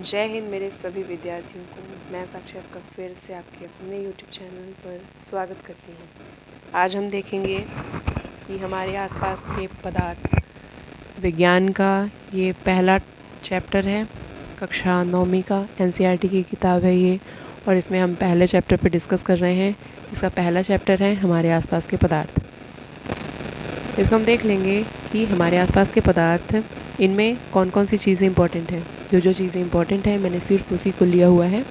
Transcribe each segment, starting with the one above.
जय हिंद मेरे सभी विद्यार्थियों को। मैं साक्षी आपका फिर से आपके अपने YouTube चैनल पर स्वागत करती हूँ। आज हम देखेंगे कि हमारे आसपास के पदार्थ विज्ञान का ये पहला चैप्टर है। कक्षा 9वीं का NCERT की किताब है ये, और इसमें हम पहले चैप्टर पर डिस्कस कर रहे हैं। इसका पहला चैप्टर है हमारे आसपास के पदार्थ। इसको हम देख लेंगे कि हमारे आसपास के पदार्थ, इनमें कौन कौन सी चीज़ें इंपॉर्टेंट हैं। जो चीज़ें इंपॉर्टेंट हैं मैंने सिर्फ उसी को लिया हुआ है।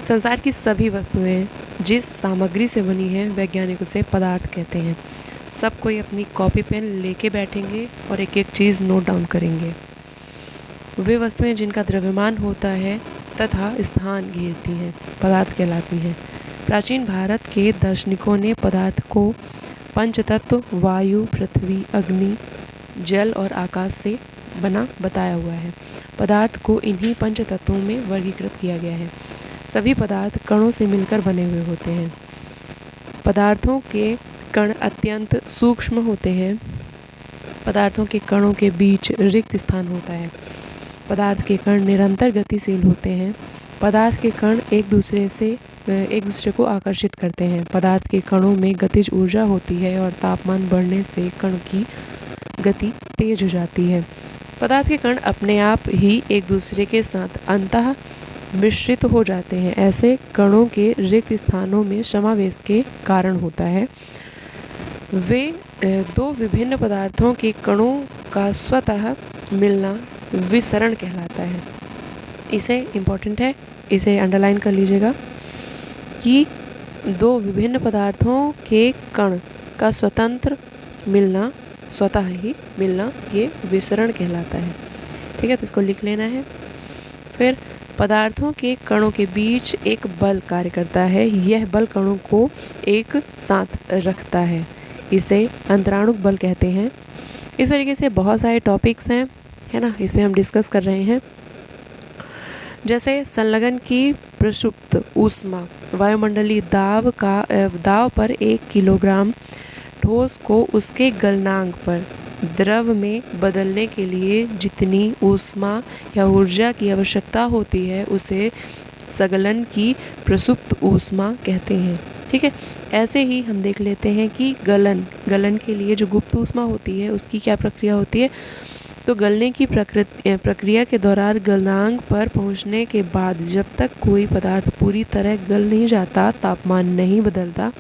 संसार की सभी वस्तुएं जिस सामग्री से बनी हैं वैज्ञानिक उसे पदार्थ कहते हैं। सब कोई अपनी कॉपी पेन लेके बैठेंगे और एक एक चीज़ नोट डाउन करेंगे। वे वस्तुएं जिनका द्रव्यमान होता है तथा स्थान घेरती हैं पदार्थ कहलाती हैं। प्राचीन भारत के दार्शनिकों ने पदार्थ को पंचतत्व वायु, पृथ्वी, अग्नि, जल और आकाश से बना बताया हुआ है। पदार्थ को इन्हीं पंच तत्वों में वर्गीकृत किया गया है। सभी पदार्थ कणों से मिलकर बने हुए होते हैं। पदार्थों के कण अत्यंत सूक्ष्म होते हैं। पदार्थों के कणों के बीच रिक्त स्थान होता है। पदार्थ के कण निरंतर गतिशील होते हैं। पदार्थ के कण एक दूसरे को आकर्षित करते हैं। पदार्थ के कणों में गतिज ऊर्जा होती है और तापमान बढ़ने से कण की गति तेज हो जाती है। पदार्थ के कण अपने आप ही एक दूसरे के साथ अंतः मिश्रित हो जाते हैं। ऐसे कणों के रिक्त स्थानों में समावेश के कारण होता है। वे दो विभिन्न पदार्थों के कणों का स्वतः मिलना विसरण कहलाता है। इसे इम्पोर्टेंट है, इसे अंडरलाइन कर लीजिएगा कि दो विभिन्न पदार्थों के कण का स्वतः ही मिलना ये विसरण कहलाता है। ठीक है, तो इसको लिख लेना है। फिर पदार्थों के कणों के बीच एक बल कार्य करता है। यह बल कणों को एक साथ रखता है। इसे अंतराणुक बल कहते हैं। इस तरीके से बहुत सारे टॉपिक्स हैं, है ना, इसमें हम डिस्कस कर रहे हैं। जैसे संलग्न की प्रसुप्त ऊष्मा वायुमंडलीय दाब पर 1 किलोग्राम ठोस को उसके गलनांक पर द्रव में बदलने के लिए जितनी ऊष्मा या ऊर्जा की आवश्यकता होती है उसे संगलन की प्रसुप्त ऊष्मा कहते हैं। ठीक है, ऐसे ही हम देख लेते हैं कि गलन के लिए जो गुप्त ऊष्मा होती है उसकी क्या प्रक्रिया होती है। तो गलने की प्रक्रिया के दौरान गलनांक पर पहुंचने के बाद जब तक कोई पदार्थ पूरी तरह गल नहीं जाता, तापमान नहीं बदलता,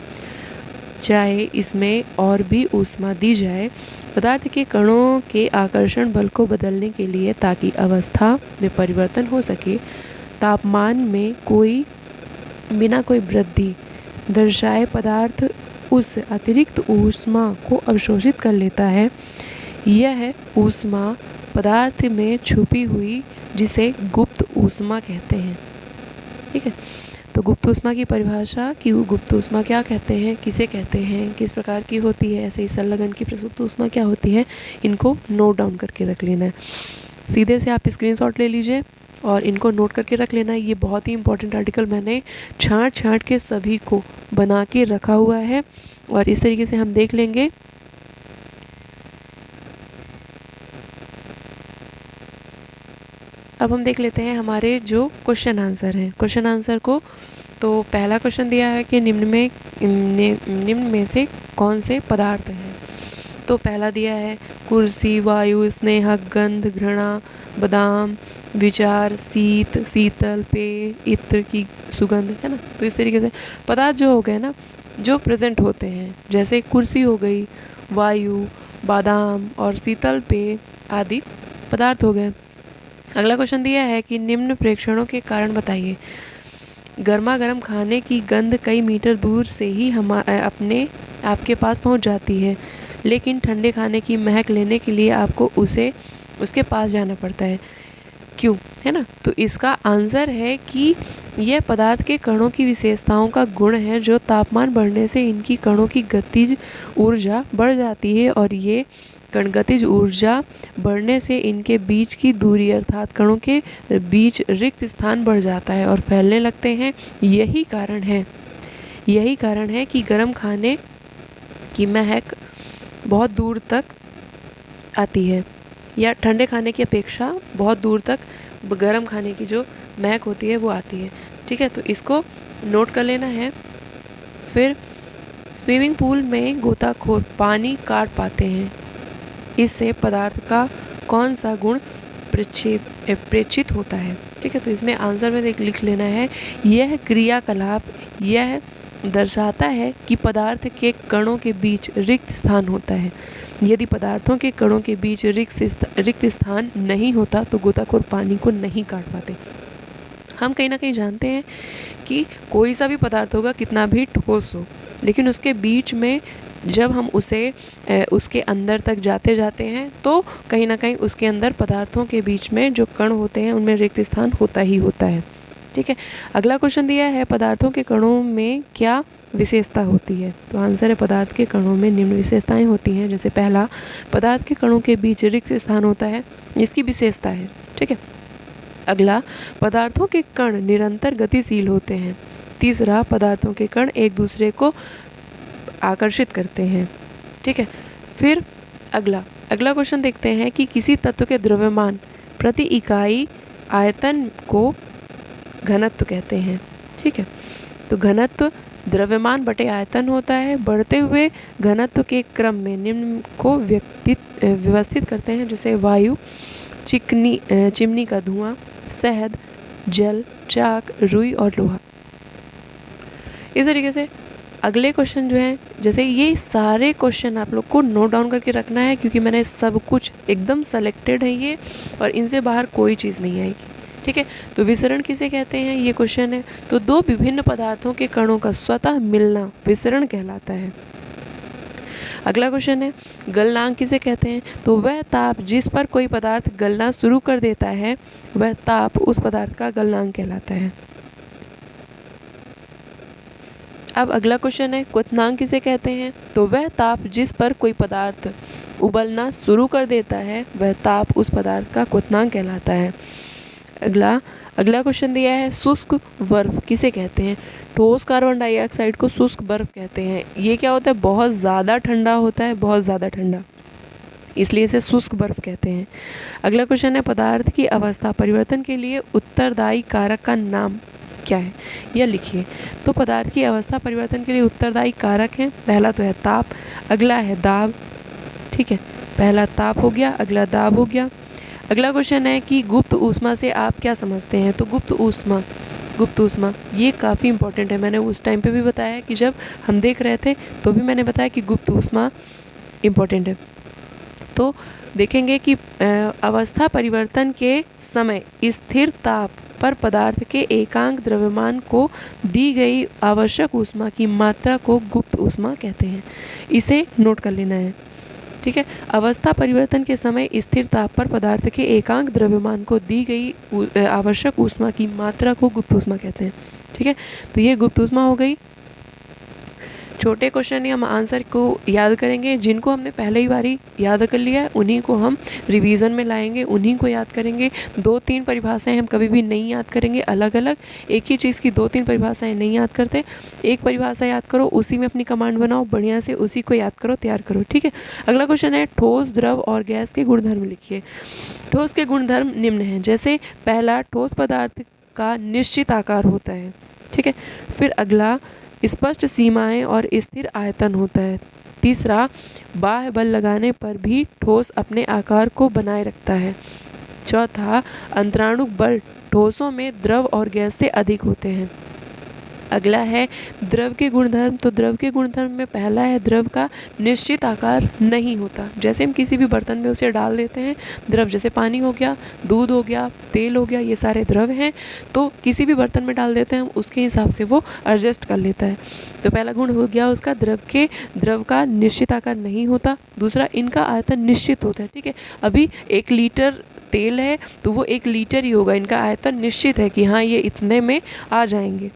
चाहे इसमें और भी ऊष्मा दी जाए, पदार्थ के कणों के आकर्षण बल को बदलने के लिए ताकि अवस्था में परिवर्तन हो सके, तापमान में बिना कोई वृद्धि दर्शाए पदार्थ उस अतिरिक्त ऊष्मा को अवशोषित कर लेता है। यह ऊष्मा पदार्थ में छुपी हुई जिसे गुप्त ऊष्मा कहते हैं। ठीक है, तो गुप्त ऊष्मा की परिभाषा कि गुप्त ऊष्मा क्या कहते हैं, किसे कहते हैं, किस प्रकार की होती है, ऐसे ही संलग्न की प्रसुप्त ऊष्मा क्या होती है, इनको नोट डाउन करके रख लेना है। सीधे से आप स्क्रीनशॉट ले लीजिए और इनको नोट करके रख लेना है। ये बहुत ही इंपॉर्टेंट आर्टिकल मैंने छांट के सभी को बना के रखा हुआ है और इस तरीके से हम देख लेंगे। अब हम देख लेते हैं हमारे जो क्वेश्चन आंसर हैं। क्वेश्चन आंसर को तो पहला क्वेश्चन दिया है कि निम्न में से कौन से पदार्थ हैं। तो पहला दिया है कुर्सी, वायु, स्नेहक, गंध, घृणा, बादाम, विचार, शीतल, पेय, इत्र की सुगंध, है ना। तो इस तरीके से पदार्थ जो हो गए ना, जो प्रेजेंट होते हैं, जैसे कुर्सी हो गई, वायु, बादाम और शीतल पेय आदि पदार्थ हो गए। अगला क्वेश्चन दिया है कि निम्न प्रेक्षणों के कारण बताइए। गर्मा गर्म खाने की गंध कई मीटर दूर से ही आपके पास पहुंच जाती है, लेकिन ठंडे खाने की महक लेने के लिए आपको उसके पास जाना पड़ता है। क्यों, है ना। तो इसका आंसर है कि यह पदार्थ के कणों की विशेषताओं का गुण है, जो तापमान बढ़ने से इनकी कणों की गतिज ऊर्जा बढ़ जाती है और ये गतिज ऊर्जा बढ़ने से इनके बीच की दूरी अर्थात कणों के बीच रिक्त स्थान बढ़ जाता है और फैलने लगते हैं। यही कारण है कि गर्म खाने की महक बहुत दूर तक आती है। या ठंडे खाने की अपेक्षा बहुत दूर तक गर्म खाने की जो महक होती है वो आती है। ठीक है, तो इसको नोट कर लेना है। फिर स्विमिंग पूल में गोताखोर पानी काट पाते हैं, इससे पदार्थ का कौन सा गुण प्रेक्षित होता है। ठीक है, तो इसमें आंसर में लिख लेना है, यह क्रियाकलाप यह दर्शाता है कि पदार्थ के कणों के बीच रिक्त स्थान होता है। यदि पदार्थों के कणों के बीच रिक्त स्थान नहीं होता तो गोताखोर पानी को नहीं काट पाते। हम कहीं ना कहीं जानते हैं कि कोई सा भी पदार्थ होगा, कितना भी ठोस हो, लेकिन उसके बीच में जब हम उसके अंदर तक जाते हैं तो कहीं ना कहीं उसके अंदर पदार्थों के बीच में जो कण होते हैं उनमें रिक्त स्थान होता ही होता है। ठीक है, अगला क्वेश्चन दिया है, पदार्थों के कणों में क्या विशेषता होती है। तो आंसर है, पदार्थ के कणों में निम्न विशेषताएं होती हैं। जैसे पहला, पदार्थ के कणों के बीच रिक्त स्थान होता है, इसकी विशेषता है। ठीक है, अगला, पदार्थों के कण निरंतर गतिशील होते हैं। तीसरा, पदार्थों के कण एक दूसरे को आकर्षित करते हैं। ठीक है, फिर अगला क्वेश्चन देखते हैं कि किसी तत्व के द्रव्यमान प्रति इकाई आयतन को घनत्व कहते हैं। ठीक है, तो घनत्व द्रव्यमान बटे आयतन होता है। बढ़ते हुए घनत्व के क्रम में निम्न को व्यवस्थित करते हैं, जैसे वायु, चिमनी का धुआं, शहद, जल, चाक, रुई और लोहा। इस तरीके से अगले क्वेश्चन जो हैं, जैसे ये सारे क्वेश्चन आप लोग को नोट डाउन करके रखना है, क्योंकि मैंने सब कुछ एकदम सेलेक्टेड है ये, और इनसे बाहर कोई चीज़ नहीं आएगी। ठीक है, तो विसरण किसे कहते हैं, ये क्वेश्चन है। तो दो विभिन्न पदार्थों के कणों का स्वतः मिलना विसरण कहलाता है। अगला क्वेश्चन है, गलनांक किसे कहते हैं। तो वह ताप जिस पर कोई पदार्थ गलना शुरू कर देता है, वह ताप उस पदार्थ का गलनांक कहलाता है। अब अगला क्वेश्चन है, क्वथनांक किसे कहते हैं। तो वह ताप जिस पर कोई पदार्थ उबलना शुरू कर देता है, वह ताप उस पदार्थ का क्वथनांक कहलाता है। अगला क्वेश्चन दिया है, शुष्क बर्फ किसे कहते हैं। ठोस कार्बन डाइऑक्साइड को शुष्क बर्फ कहते हैं। ये क्या होता है, बहुत ज़्यादा ठंडा होता है, बहुत ज़्यादा ठंडा, इसलिए इसे शुष्क बर्फ कहते हैं। अगला क्वेश्चन है, पदार्थ की अवस्था परिवर्तन के लिए उत्तरदायी कारक का नाम क्या है, यह लिखिए। तो पदार्थ की अवस्था परिवर्तन के लिए उत्तरदायी कारक हैं, पहला तो है ताप, अगला है दाब। ठीक है, पहला ताप हो गया, अगला दाब हो गया। अगला क्वेश्चन है कि गुप्त ऊष्मा से आप क्या समझते हैं। तो गुप्त ऊष्मा ये काफ़ी इंपॉर्टेंट है। मैंने उस टाइम पे भी बताया कि जब हम देख रहे थे तो भी मैंने बताया कि गुप्त ऊष्मा इम्पॉर्टेंट है। तो देखेंगे कि अवस्था परिवर्तन के समय स्थिर ताप पर पदार्थ के एकांक द्रव्यमान को दी गई आवश्यक ऊष्मा की मात्रा को गुप्त ऊष्मा कहते हैं। इसे नोट कर लेना है। ठीक है, अवस्था परिवर्तन के समय स्थिर ताप पर पदार्थ के एकांक द्रव्यमान को दी गई आवश्यक ऊष्मा की मात्रा को गुप्त ऊष्मा कहते हैं। ठीक है, तो ये गुप्त ऊष्मा हो गई। छोटे क्वेश्चन ही हम आंसर को याद करेंगे, जिनको हमने पहले ही बारी याद कर लिया है उन्हीं को हम रिवीजन में लाएंगे, उन्हीं को याद करेंगे। 2-3 परिभाषाएं हम कभी भी नहीं याद करेंगे अलग अलग, एक ही चीज़ की 2-3 परिभाषाएं नहीं याद करते। एक परिभाषा याद करो, उसी में अपनी कमांड बनाओ, बढ़िया से उसी को याद करो, तैयार करो। ठीक है, अगला क्वेश्चन है, ठोस, द्रव और गैस के गुणधर्म लिखिए। ठोस के गुणधर्म निम्न हैं, जैसे पहला, ठोस पदार्थ का निश्चित आकार होता है। ठीक है, फिर अगला, स्पष्ट सीमाएं और स्थिर आयतन होता है। तीसरा, बाह्य बल लगाने पर भी ठोस अपने आकार को बनाए रखता है। चौथा, अंतराणुक बल ठोसों में द्रव और गैस से अधिक होते हैं। अगला है द्रव के गुणधर्म। तो द्रव के गुणधर्म में पहला है, द्रव का निश्चित आकार नहीं होता। जैसे हम किसी भी बर्तन में उसे डाल देते हैं, द्रव जैसे पानी हो गया, दूध हो गया, तेल हो गया, ये सारे द्रव हैं, तो किसी भी बर्तन में डाल देते हैं हम, उसके हिसाब से वो एडजस्ट कर लेता है। तो पहला गुण हो गया उसका, द्रव का निश्चित आकार नहीं होता। दूसरा, इनका आयतन निश्चित होता है। ठीक है, अभी 1 लीटर तेल है तो वो 1 लीटर ही होगा, इनका आयतन निश्चित है कि हाँ ये इतने में आ जाएंगे।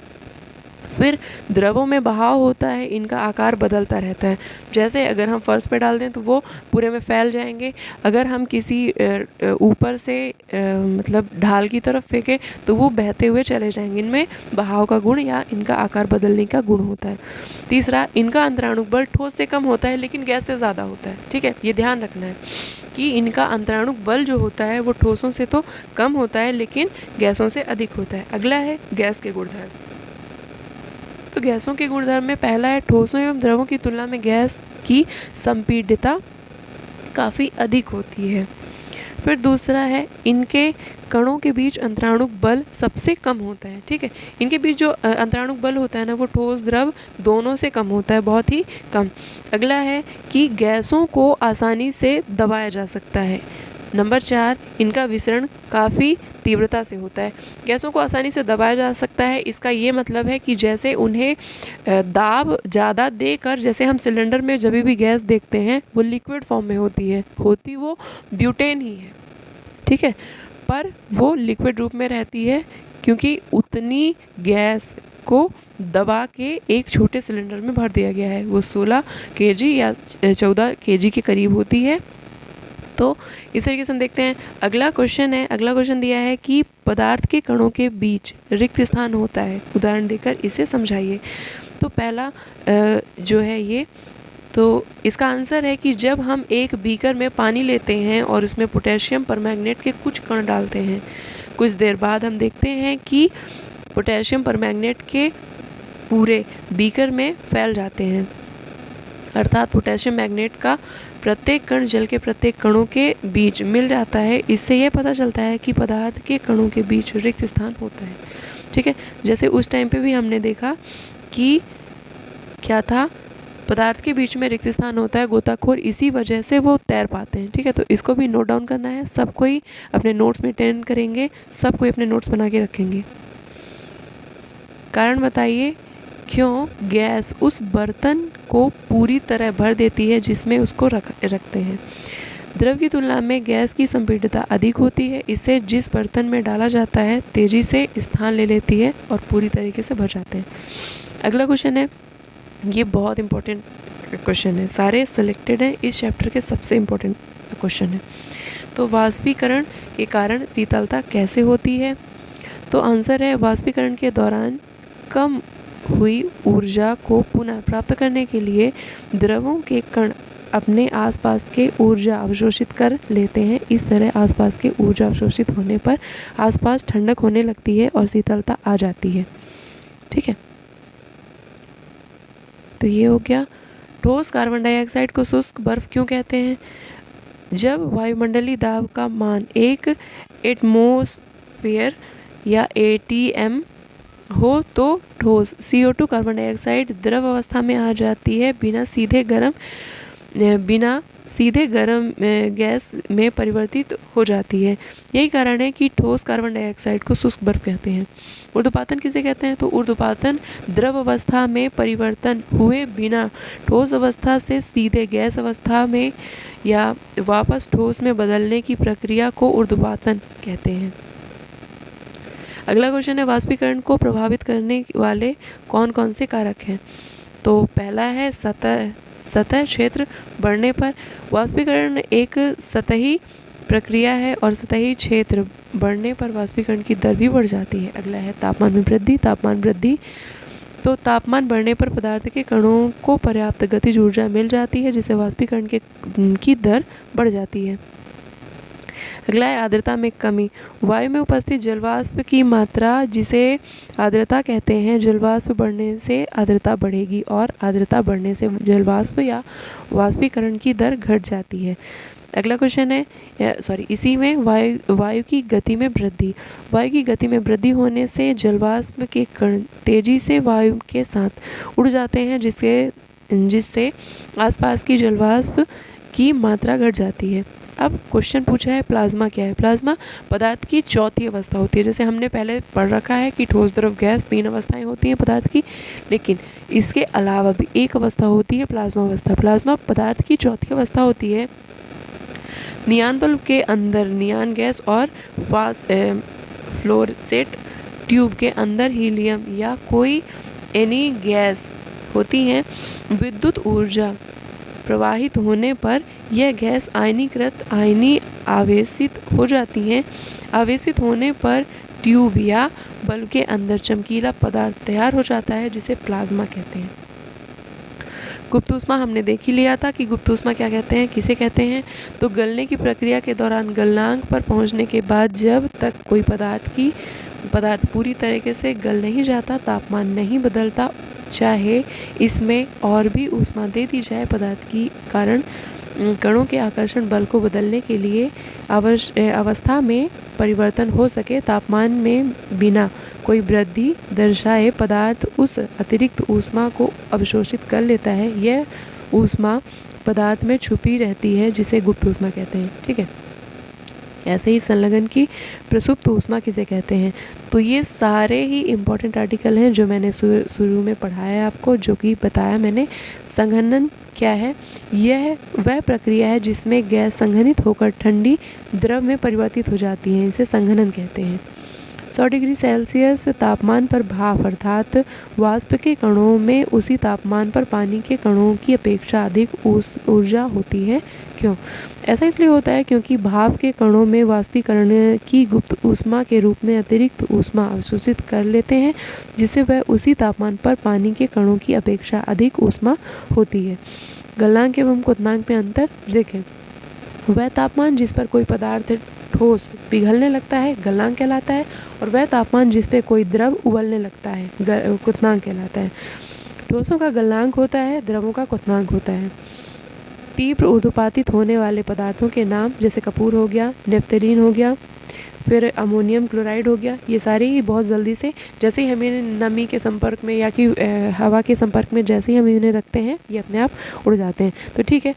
फिर द्रवों में बहाव होता है, इनका आकार बदलता रहता है। जैसे अगर हम फर्श पे डाल दें तो वो पूरे में फैल जाएंगे, अगर हम किसी ऊपर से मतलब ढाल की तरफ फेंकें तो वो बहते हुए चले जाएंगे। इनमें बहाव का गुण या इनका आकार बदलने का गुण होता है। तीसरा, इनका अंतराणु बल ठोस से कम होता है लेकिन गैस से ज़्यादा होता है। ठीक है, ये ध्यान रखना है कि इनका अंतराणु बल जो होता है वो ठोसों से तो कम होता है लेकिन गैसों से अधिक होता है। अगला है गैस के गुणधर्म। तो गैसों के गुणधर्म में पहला है, ठोसों एवं द्रवों की तुलना में गैस की संपीड्यता काफ़ी अधिक होती है। फिर दूसरा है, इनके कणों के बीच अंतराणुक बल सबसे कम होता है। ठीक है, इनके बीच जो अंतराणुक बल होता है ना वो ठोस द्रव दोनों से कम होता है, बहुत ही कम। अगला है कि गैसों को आसानी से दबाया जा सकता है। नंबर 4, इनका विसरण काफ़ी तीव्रता से होता है। गैसों को आसानी से दबाया जा सकता है, इसका ये मतलब है कि जैसे उन्हें दाब ज़्यादा देकर, जैसे हम सिलेंडर में जब भी गैस देखते हैं वो लिक्विड फॉर्म में होती वो ब्यूटेन ही है। ठीक है, पर वो लिक्विड रूप में रहती है क्योंकि उतनी गैस को दबा के एक छोटे सिलेंडर में भर दिया गया है। वो 16 केजी या 14 केजी के करीब होती है। तो इस तरीके से हम देखते हैं। अगला क्वेश्चन दिया है कि पदार्थ के कणों के बीच रिक्त स्थान होता है, उदाहरण देकर इसे समझाइए। तो पहला जो है ये, तो इसका आंसर है कि जब हम एक बीकर में पानी लेते हैं और उसमें पोटेशियम परमैंगनेट के कुछ कण डालते हैं, कुछ देर बाद हम देखते हैं कि पोटेशियम परमैंगनेट के पूरे बीकर में फैल जाते हैं, अर्थात पोटेशियम मैग्नेट का प्रत्येक कण जल के प्रत्येक कणों के बीच मिल जाता है। इससे यह पता चलता है कि पदार्थ के कणों के बीच रिक्त स्थान होता है। ठीक है, जैसे उस टाइम पे भी हमने देखा कि क्या था, पदार्थ के बीच में रिक्त स्थान होता है, गोताखोर इसी वजह से वो तैर पाते हैं। ठीक है, तो इसको भी नोट डाउन करना है, सब कोई अपने नोट्स में टेन करेंगे, सब कोई अपने नोट्स बना के रखेंगे। कारण बताइए क्यों गैस उस बर्तन को पूरी तरह भर देती है जिसमें उसको रखते हैं। द्रव की तुलना में गैस की संपीड्यता अधिक होती है, इससे जिस बर्तन में डाला जाता है तेजी से स्थान ले लेती है और पूरी तरीके से भर जाते हैं। अगला क्वेश्चन है, ये बहुत इंपॉर्टेंट क्वेश्चन है, सारे सिलेक्टेड हैं, इस चैप्टर के सबसे इम्पोर्टेंट क्वेश्चन है। तो वाष्पीकरण के कारण शीतलता कैसे होती है? तो आंसर है, वाष्पीकरण के दौरान कम हुई ऊर्जा को पुनः प्राप्त करने के लिए द्रवों के कण अपने आसपास के ऊर्जा अवशोषित कर लेते हैं। इस तरह आसपास के ऊर्जा अवशोषित होने पर आसपास ठंडक होने लगती है और शीतलता आ जाती है। ठीक है, तो ये हो गया। ठोस कार्बन डाइऑक्साइड को शुष्क बर्फ क्यों कहते हैं? जब वायुमंडलीय दाब का मान 1 एटमॉस्फेयर या ATM हो तो ठोस CO2 कार्बन डाइऑक्साइड द्रव अवस्था में आ जाती है, बिना सीधे गर्म गैस में परिवर्तित हो जाती है। यही कारण है कि ठोस कार्बन डाइऑक्साइड को शुष्क बर्फ कहते हैं। ऊर्ध्वपातन किसे कहते हैं? तो ऊर्ध्वपातन द्रव अवस्था में परिवर्तन हुए बिना ठोस अवस्था से सीधे गैस अवस्था में या वापस ठोस में बदलने की प्रक्रिया को ऊर्ध्वपातन कहते हैं। अगला क्वेश्चन है, वाष्पीकरण को प्रभावित करने वाले कौन कौन से कारक हैं? तो पहला है सतह क्षेत्र बढ़ने पर। वाष्पीकरण एक सतही प्रक्रिया है और सतही क्षेत्र बढ़ने पर वाष्पीकरण की दर भी बढ़ जाती है। अगला है तापमान में वृद्धि। तो तापमान बढ़ने पर पदार्थ के कणों को पर्याप्त गतिज ऊर्जा मिल जाती है जिससे वाष्पीकरण की दर बढ़ जाती है। अगला है आर्द्रता में कमी। वायु में उपस्थित जलवाष्प की मात्रा जिसे आर्द्रता कहते हैं, जलवाष्प बढ़ने से आर्द्रता बढ़ेगी और आर्द्रता बढ़ने से जलवाष्प या वाष्पीकरण की दर घट जाती है। अगला क्वेश्चन है, इसी में वायु की गति में वृद्धि। वायु की गति में वृद्धि होने से जलवाष्प के कण तेजी से वायु के साथ उड़ जाते हैं जिससे आसपास की जलवाष्प की मात्रा घट जाती है। अब क्वेश्चन पूछा है प्लाज्मा क्या है? प्लाज्मा पदार्थ की चौथी अवस्था होती है। जैसे हमने पहले पढ़ रखा है कि ठोस द्रव गैस 3 अवस्थाएं होती हैं पदार्थ की, लेकिन इसके अलावा भी एक अवस्था होती है प्लाज्मा अवस्था। प्लाज्मा पदार्थ की चौथी अवस्था होती है। नियान बल्ब के अंदर नियान गैस और फ्लोरोसेंट ट्यूब के अंदर हीलियम या कोई एनी गैस होती हैं, विद्युत ऊर्जा प्रवाहित होने पर यह गैस आयनीकृत आयनी आवेशित हो जाती हैं। आवेशित होने पर ट्यूब या बल्ब के अंदर चमकीला पदार्थ तैयार हो जाता है जिसे प्लाज्मा कहते हैं। गुप्त ऊष्मा हमने देख ही लिया था कि गुप्त ऊष्मा क्या कहते हैं, किसे कहते हैं। तो गलने की प्रक्रिया के दौरान गलनांक पर पहुंचने के बाद जब तक कोई पदार्थ पूरी तरीके से गल नहीं जाता, तापमान नहीं बदलता, चाहे इसमें और भी ऊष्मा दे दी जाए, पदार्थ की कारण कणों के आकर्षण बल को बदलने के लिए अवस्था में परिवर्तन हो सके, तापमान में बिना कोई वृद्धि दर्शाए पदार्थ उस अतिरिक्त ऊष्मा को अवशोषित कर लेता है। यह ऊष्मा पदार्थ में छुपी रहती है जिसे गुप्त ऊष्मा कहते हैं। ठीक है, ऐसे ही संलग्न की प्रसुप्त ऊष्मा किसे कहते हैं। तो ये सारे ही इम्पोर्टेंट आर्टिकल हैं जो मैंने शुरू में पढ़ाया आपको, जो कि बताया मैंने। संघनन क्या है? यह वह प्रक्रिया है जिसमें गैस संघनित होकर ठंडी द्रव में परिवर्तित हो जाती है, इसे संघनन कहते हैं। 100 डिग्री सेल्सियस तापमान पर भाप अर्थात वाष्प के कणों में उसी तापमान पर पानी के कणों की अपेक्षा अधिक ऊर्जा होती है। क्यों? ऐसा इसलिए होता है क्योंकि भाप के कणों में वाष्पीकरण की गुप्त ऊष्मा के रूप में अतिरिक्त ऊष्मा अवशोषित कर लेते हैं, जिससे वह उसी तापमान पर पानी के कणों की अपेक्षा अधिक ऊष्मा होती है। गलनांक एवं क्वथनांक में अंतर देखें। वह तापमान जिस पर कोई पदार्थ ठोस पिघलने लगता है गलनांक कहलाता है, और वह तापमान जिस पे कोई द्रव उबलने लगता है क्वथनांक कहलाता है। ठोसों का गलनांक होता है, द्रवों का क्वथनांक होता है। तीव्र ऊर्ध्वपातित होने वाले पदार्थों के नाम जैसे कपूर हो गया, नेफ्थलीन हो गया, फिर अमोनियम क्लोराइड हो गया, ये सारे ही बहुत जल्दी से जैसे ही हमें नमी के संपर्क में या कि हवा के संपर्क में जैसे ही हम इन्हें रखते हैं ये अपने आप उड़ जाते हैं। तो ठीक है,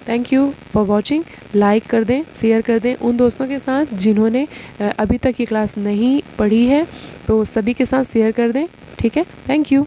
thank you for watching. Like कर दें, शेयर कर दें उन दोस्तों के साथ जिन्होंने अभी तक ये क्लास नहीं पढ़ी है, तो सभी के साथ शेयर कर दें। ठीक है, थैंक यू।